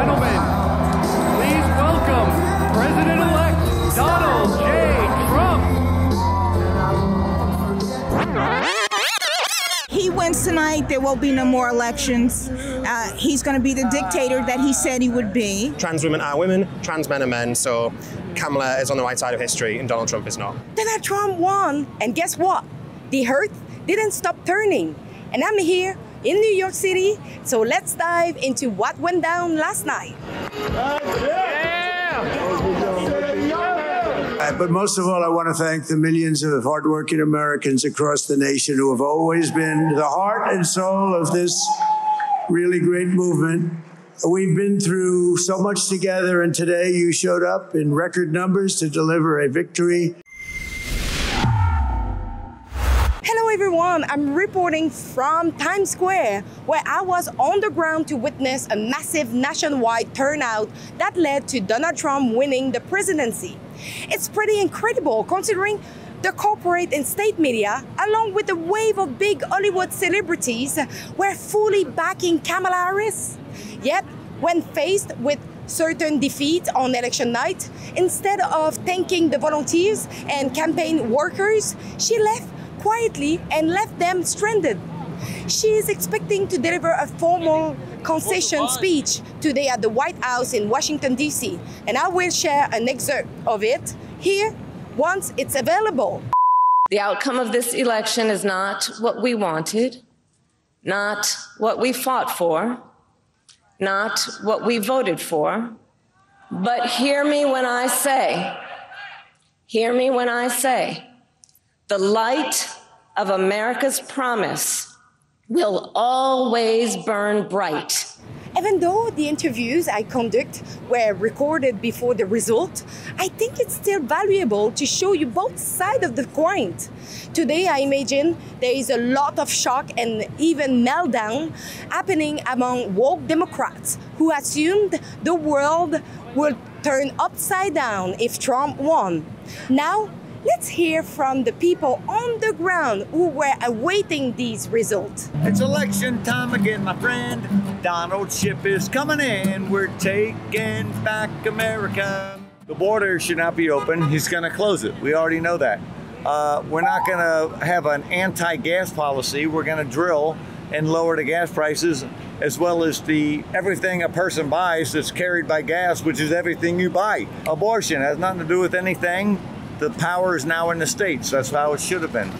gentlemen, please welcome President-elect Donald J. Trump. He wins tonight, there will be no more elections. He's going to be the dictator that he said he would be. Trans women are women, trans men are men, so Kamala is on the right side of history and Donald Trump is not. Donald Trump won, and guess what? The earth didn't stop turning. And I'm here in New York City, so let's dive into what went down last night. But most of all, I want to thank the millions of hardworking Americans across the nation who have always been the heart and soul of this really great movement. We've been through so much together, and today you showed up in record numbers to deliver a victory. Hello everyone, I'm reporting from Times Square, where I was on the ground to witness a massive nationwide turnout that led to Donald Trump winning the presidency. It's pretty incredible considering the corporate and state media, along with a wave of big Hollywood celebrities, were fully backing Kamala Harris. Yet, when faced with certain defeat on election night, instead of thanking the volunteers and campaign workers, she left quietly and left them stranded. She is expecting to deliver a formal concession speech today at the White House in Washington, D.C., and I will share an excerpt of it here once it's available. The outcome of this election is not what we wanted, not what we fought for, not what we voted for, but hear me when I say, the light of America's promise will always burn bright. Even though the interviews I conduct were recorded before the result, I think it's still valuable to show you both sides of the coin. Today, I imagine there is a lot of shock and even meltdown happening among woke Democrats who assumed the world would turn upside down if Trump won. Now, let's hear from the people on the ground who were awaiting these results. It's election time again, my friend. Donald's ship is coming in. We're taking back America. The border should not be open. He's going to close it. We already know that. We're not going to have an anti-gas policy. We're going to drill and lower the gas prices, as well as everything a person buys that's carried by gas, which is everything you buy. Abortion has nothing to do with anything. The power is now in the states. That's how it should have been.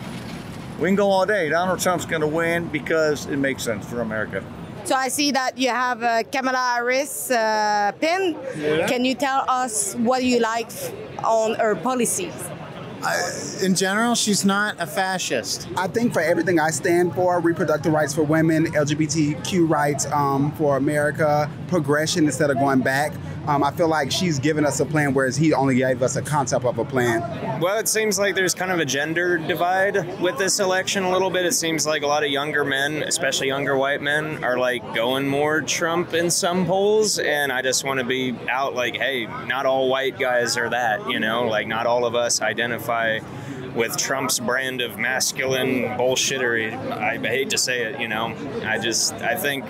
We can go all day. Donald Trump's going to win because it makes sense for America. So I see that you have a Kamala Harris pin. Yeah. Can you tell us what you like on her policies? In general, she's not a fascist. I think for everything I stand for, reproductive rights for women, LGBTQ rights for America, progression instead of going back, I feel like she's given us a plan, whereas he only gave us a concept of a plan. Well, it seems like there's kind of a gender divide with this election a little bit. It seems like a lot of younger men, especially younger white men, are like going more Trump in some polls. And I just want to be out like, hey, not all white guys are that, you know, like not all of us identify with Trump's brand of masculine bullshittery. I hate to say it, you know. I think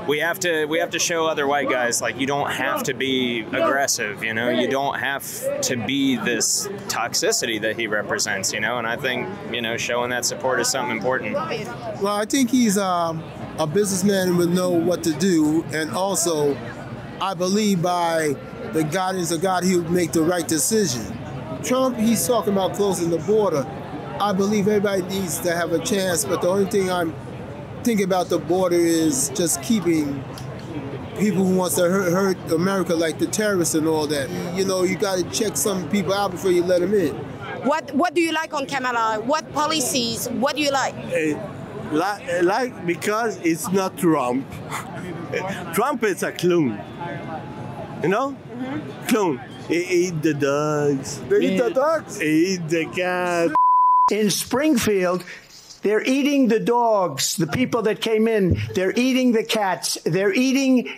we have to show other white guys, like, you don't have to be aggressive, you know. You don't have to be this toxicity that he represents, you know. And I think, you know, showing that support is something important. Well, I think he's a businessman who would know what to do, and also I believe by the guidance of God, he would make the right decision. Trump, he's talking about closing the border. I believe everybody needs to have a chance, but the only thing I'm thinking about the border is just keeping people who wants to hurt America, like the terrorists and all that. You know, you got to check some people out before you let them in. What do you like on Kamala? What policies? What do you like? Because it's not Trump. Trump is a clown. You know? Mm-hmm. Clown. He eat the dogs. They eat the dogs? He eat the cats. In Springfield, they're eating the dogs, the people that came in. They're eating the cats. They're eating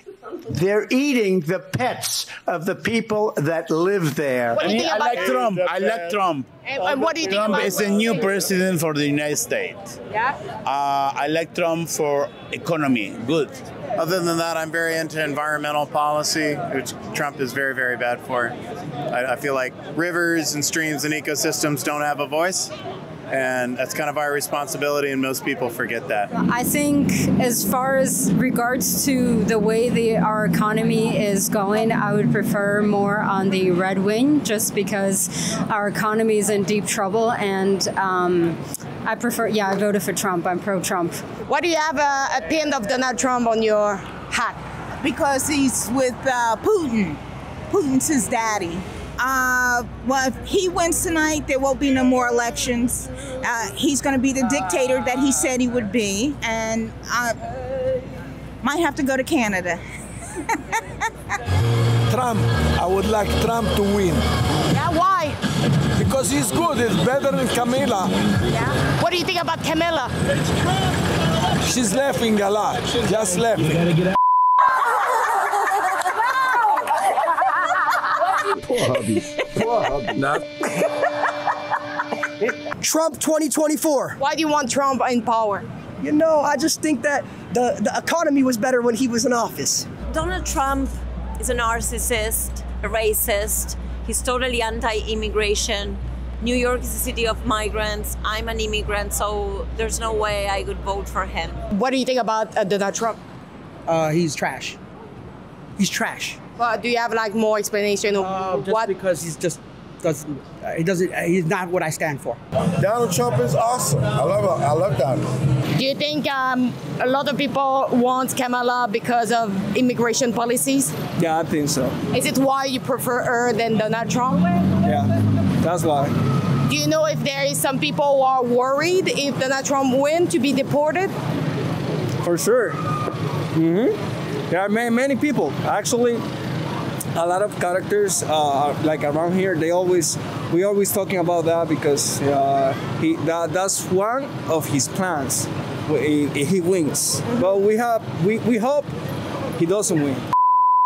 They're eating the pets of the people that live there. What do you think I about like that? Trump. I like Trump. And what do you think Trump about is the new president for the United States. Yeah? I like Trump for economy. Good. Other than that, I'm very into environmental policy, which Trump is very, very bad for. I feel like rivers and streams and ecosystems don't have a voice, and that's kind of our responsibility, and most people forget that. I think as far as regards to the way our economy is going, I would prefer more on the red wing, just because our economy is in deep trouble, and I voted for Trump. I'm pro-Trump. Why do you have a pin of Donald Trump on your hat? Because he's with Putin. Putin's his daddy. Well, if he wins tonight, there won't be no more elections. He's going to be the dictator that he said he would be, and might have to go to Canada. Trump. I would like Trump to win. Yeah, why? Because he's good. He's better than Kamala. Yeah. What do you think about Kamala? She's laughing a lot. Just laughing. Poor hubby. Poor hubby. Trump 2024. Why do you want Trump in power? You know, I just think that the economy was better when he was in office. Donald Trump is a narcissist, a racist. He's totally anti-immigration. New York is a city of migrants. I'm an immigrant, so there's no way I could vote for him. What do you think about Donald Trump? He's trash. He's trash. But do you have like more explanation of just what? Because he's not what I stand for. Donald Trump is awesome. I love Donald. Do you think a lot of people want Kamala because of immigration policies? Yeah, I think so. Is it why you prefer her than Donald Trump? Yeah, that's why. Do you know if there is some people who are worried if Donald Trump wins to be deported? For sure. There are many people. Actually, a lot of characters like around here, we always talking about that because that's one of his plans. He wins, but we hope he doesn't win.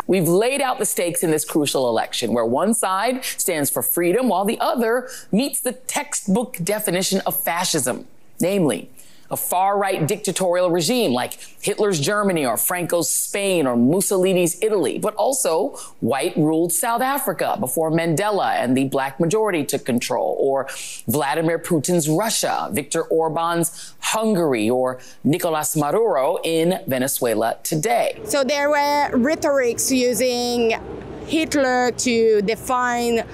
We've laid out the stakes in this crucial election, where one side stands for freedom while the other meets the textbook definition of fascism, namely a far-right dictatorial regime like Hitler's Germany or Franco's Spain or Mussolini's Italy, but also white-ruled South Africa before Mandela and the black majority took control, or Vladimir Putin's Russia, Viktor Orban's Hungary, or Nicolas Maduro in Venezuela today. So there were rhetorics using Hitler to define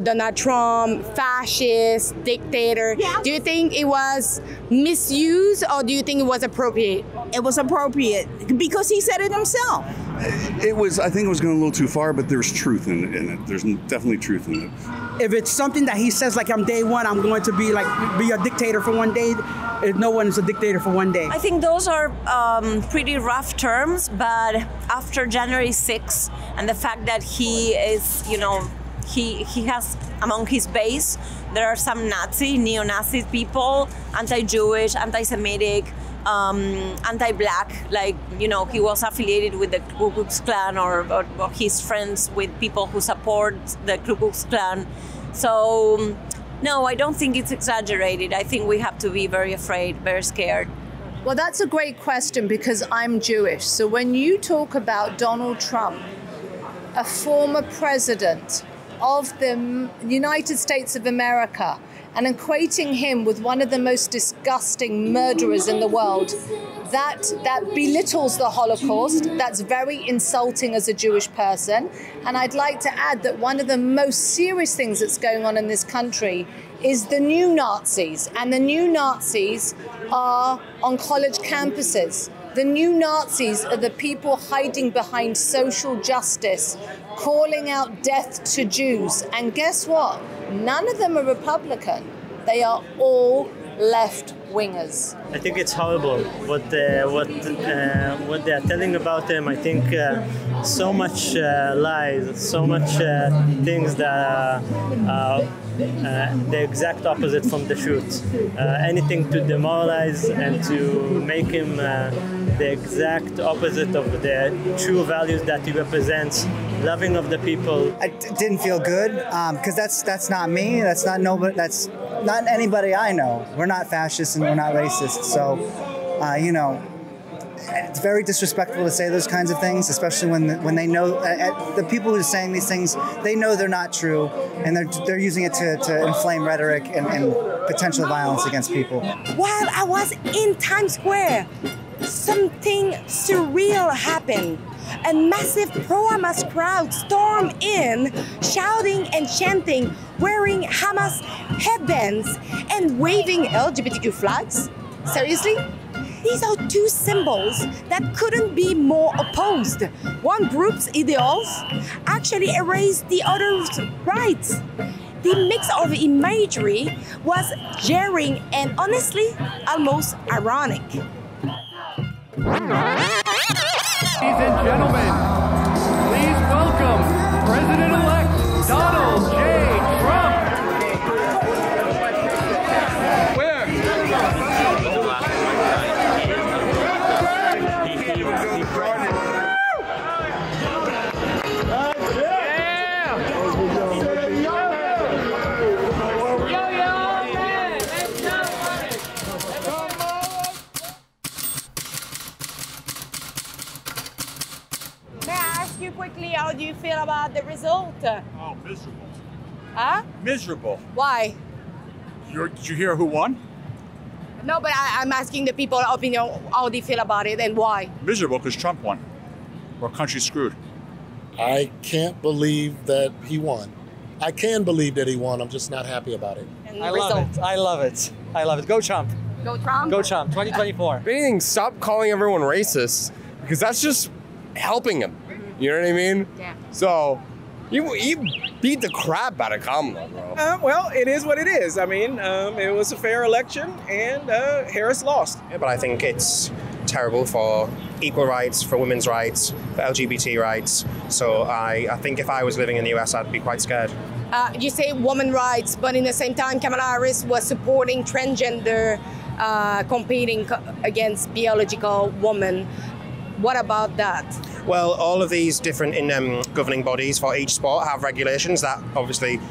Donald Trump, fascist, dictator. Yeah. Do you think it was misused or do you think it was appropriate? It was appropriate because he said it himself. I think it was going a little too far, but there's truth in it. There's definitely truth in it. If it's something that he says, like, I'm day one, I'm going to be a dictator for one day, no one is a dictator for one day. I think those are pretty rough terms, but after January 6th and the fact that he is, he has among his base, there are some neo-Nazi people, anti-Jewish, anti-Semitic, anti-black, he was affiliated with the Ku Klux Klan or he's friends with people who support the Ku Klux Klan. So, no, I don't think it's exaggerated. I think we have to be very afraid, very scared. Well, that's a great question because I'm Jewish. So when you talk about Donald Trump, a former president of the United States of America, and equating him with one of the most disgusting murderers in the world, that belittles the Holocaust. That's very insulting as a Jewish person. And I'd like to add that one of the most serious things that's going on in this country is the new Nazis. And the new Nazis are on college campuses. The new Nazis are the people hiding behind social justice, calling out death to Jews. And guess what? None of them are Republican. They are all left-wingers? I think it's horrible what they are telling about him. I think so much lies, so much things that are the exact opposite from the truth. Anything to demoralize and to make him the exact opposite of the true values that he represents, loving of the people. It didn't feel good because that's not me. That's not nobody. That's not anybody I know. We're not fascists and we're not racist. So, you know, it's very disrespectful to say those kinds of things, especially when they know the people who are saying these things, they know they're not true, and they're using it to inflame rhetoric and potential violence against people. While I was in Times Square, something surreal happened. A massive pro-Hamas crowd stormed in, shouting and chanting, wearing Hamas headbands and waving LGBTQ flags. Seriously? These are two symbols that couldn't be more opposed. One group's ideals actually erased the other's rights. The mix of imagery was jarring and honestly almost ironic. Ladies and gentlemen, please welcome President-elect Donald J. Trump. Where? Quickly, how do you feel about the result? Oh, miserable. Huh? Miserable. Why? Did you hear who won? No, but I'm asking the people opinion, how they feel about it and why. Miserable because Trump won. Our country's screwed. I can't believe that he won. I can believe that he won. I'm just not happy about it. I love it. I love it. I love it. Go Trump. Go Trump. Go Trump. 2024. If anything, stop calling everyone racist because that's just helping him. You know what I mean? Yeah. So, you beat the crap out of Kamala, bro. Well, it is what it is. I mean, it was a fair election, and Harris lost. Yeah, but I think it's terrible for equal rights, for women's rights, for LGBT rights. So I think if I was living in the US, I'd be quite scared. You say women's rights, but in the same time, Kamala Harris was supporting transgender, competing against biological women. What about that? Well, all of these different governing bodies for each sport have regulations that obviously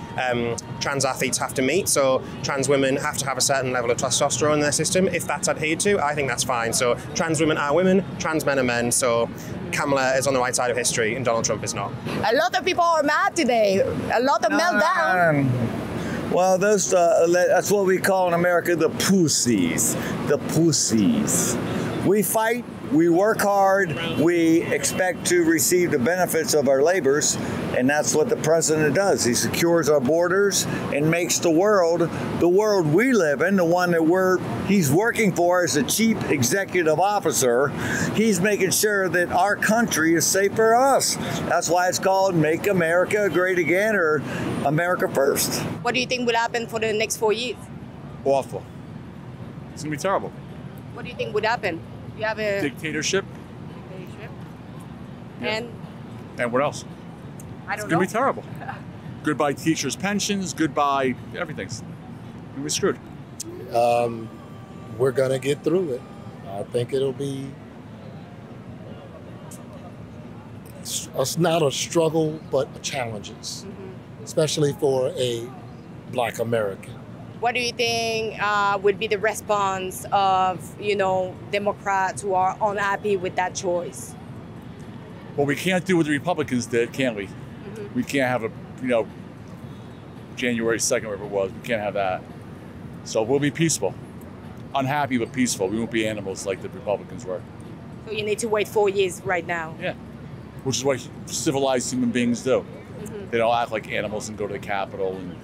trans athletes have to meet. So trans women have to have a certain level of testosterone in their system. If that's adhered to, I think that's fine. So trans women are women, trans men are men. So Kamala is on the right side of history and Donald Trump is not. A lot of people are mad today. A lot of meltdown. Well, that's what we call in America the pussies. The pussies. We fight. We work hard, we expect to receive the benefits of our labors, and that's what the president does. He secures our borders and makes the world we live in, the one that he's working for as the chief executive officer. He's making sure that our country is safe for us. That's why it's called Make America Great Again, or America First. What do you think will happen for the next 4 years? Awful. It's gonna be terrible. What do you think would happen? You have a dictatorship. Yeah. And what else? I don't know. It's gonna be terrible. Goodbye teachers' pensions. Goodbye everything's. We're screwed. We're gonna get through it. I think it'll be. It's not a struggle, but challenges, especially for a Black American. What do you think would be the response of, Democrats who are unhappy with that choice? Well, we can't do what the Republicans did, can we? We can't have January 2nd, whatever it was. We can't have that. So we'll be peaceful. Unhappy, but peaceful. We won't be animals like the Republicans were. So you need to wait 4 years right now? Yeah. Which is what civilized human beings do. They don't act like animals and go to the Capitol and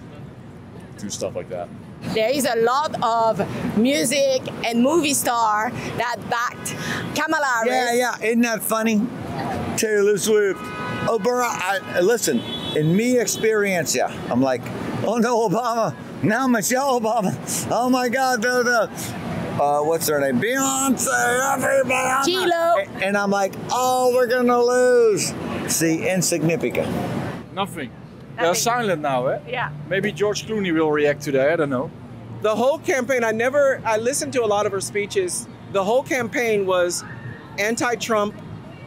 do stuff like that. There is a lot of music and movie star that backed Kamala Harris. Yeah, isn't that funny? Taylor Swift. Oh, listen, in me experience, I'm like, oh no, Obama, Now Michelle Obama. Oh my God, what's her name? Beyonce, everybody. G-Lo. And I'm like, oh, we're gonna lose. See, insignificant. Nothing. They're silent now, eh? Yeah. Maybe George Clooney will react today, I don't know. The whole campaign, I listened to a lot of her speeches. The whole campaign was anti-Trump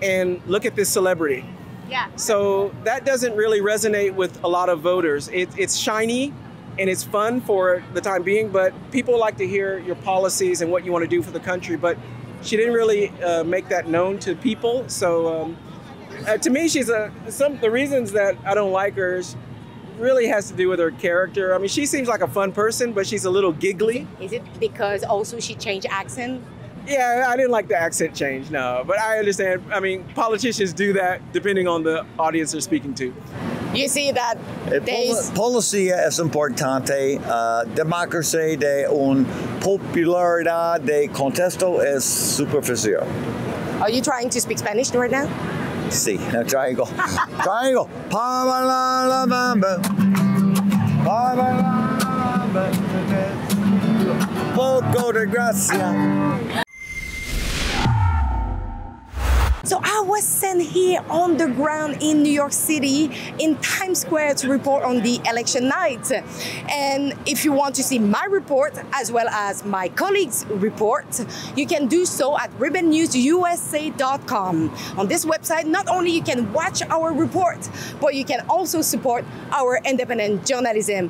and look at this celebrity. Yeah. So that doesn't really resonate with a lot of voters. It's shiny and it's fun for the time being, but people like to hear your policies and what you want to do for the country. But she didn't really make that known to people. So to me, the reasons that I don't like her really has to do with her character. I mean, she seems like a fun person, but she's a little giggly. Is it because also she changed accent? Yeah, I didn't like the accent change, no. But I understand, I mean, politicians do that depending on the audience they're speaking to. You see that Policy es importante. Democracy de un popularidad de contesto es superficial. Are you trying to speak Spanish right now? Sí, now triangle. Triangle. Poco de gracia. So I was sent here on the ground in New York City, in Times Square, to report on the election night. And if you want to see my report, as well as my colleagues' report, you can do so at ribbonnewsusa.com. On this website, not only you can watch our report, but you can also support our independent journalism.